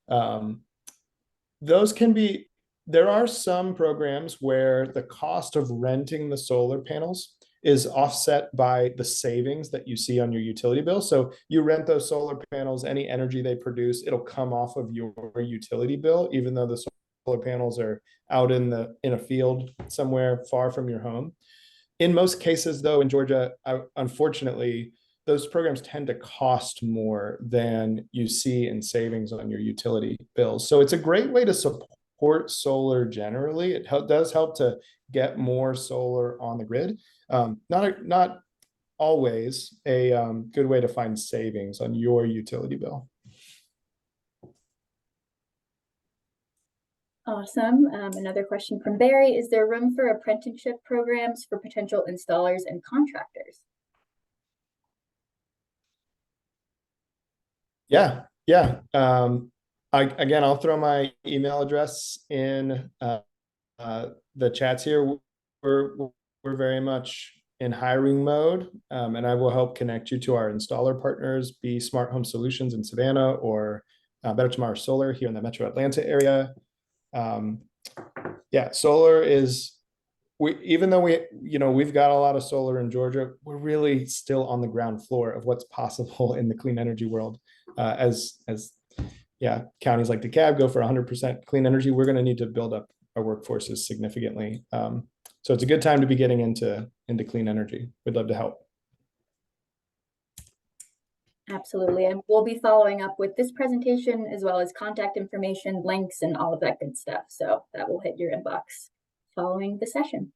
Those can be, there are some programs where the cost of renting the solar panels is offset by the savings that you see on your utility bill. So you rent those solar panels, any energy they produce, it'll come off of your utility bill, even though the solar panels are out in a field somewhere far from your home. In most cases, though, in Georgia, unfortunately, those programs tend to cost more than you see in savings on your utility bills. So it's a great way to support solar generally. It does help to get more solar on the grid. Not always a good way to find savings on your utility bill. Awesome. Another question from Barry. Is there room for apprenticeship programs for potential installers and contractors? Yeah. I'll throw my email address in the chats here. We're very much in hiring mode, and I will help connect you to our installer partners, be Smart Home Solutions in Savannah or Better Tomorrow Solar here in the Metro Atlanta area. Solar is, even though we've got a lot of solar in Georgia, we're really still on the ground floor of what's possible in the clean energy world. As counties like DeKalb go for 100% clean energy, we're going to need to build up our workforces significantly. So it's a good time to be getting into clean energy. We'd love to help. Absolutely. And we'll be following up with this presentation as well as contact information, links, and all of that good stuff. So that will hit your inbox following the session.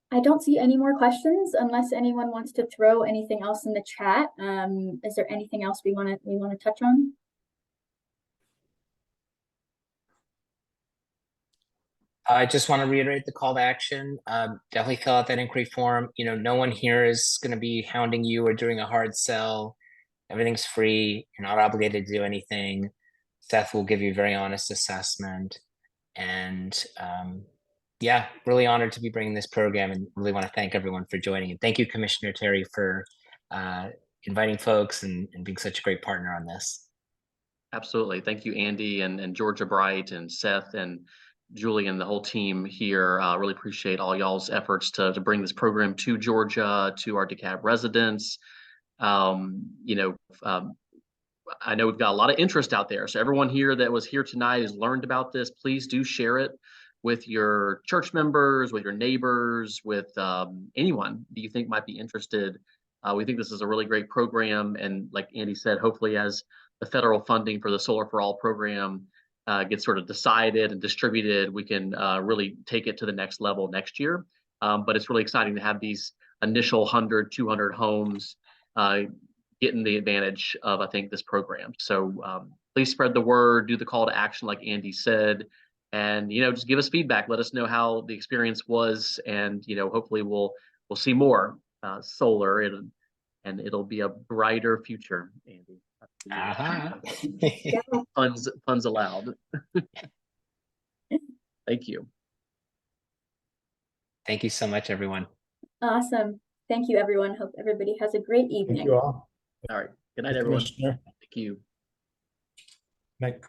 I don't see any more questions unless anyone wants to throw anything else in the chat. Is there anything else we want to touch on? I just want to reiterate the call to action. Definitely fill out that inquiry form. No one here is going to be hounding you or doing a hard sell. Everything's free. You're not obligated to do anything. Seth will give you a very honest assessment. And really honored to be bringing this program and really want to thank everyone for joining. And thank you, Commissioner Terry, for inviting folks and being such a great partner on this. Absolutely. Thank you, Andy and Georgia Bright and Seth and Julie and the whole team here. Really appreciate all y'all's efforts to bring this program to Georgia, to our DeKalb residents. I know we've got a lot of interest out there. So everyone here that was here tonight has learned about this. Please do share it with your church members, with your neighbors, with anyone that you think might be interested. We think this is a really great program. And like Andy said, hopefully as the federal funding for the Solar for All program gets sort of decided and distributed, we can really take it to the next level next year. But it's really exciting to have these initial 100, 200 homes getting the advantage of, I think, this program. So please spread the word, do the call to action like Andy said, and just give us feedback. Let us know how the experience was, and hopefully we'll see more solar, and it'll be a brighter future, Andy. Funds allowed. Thank you. Thank you so much, everyone. Awesome. Thank you, everyone. Hope everybody has a great evening. Thank you all. All right. Good night, everyone. Thank you. Night.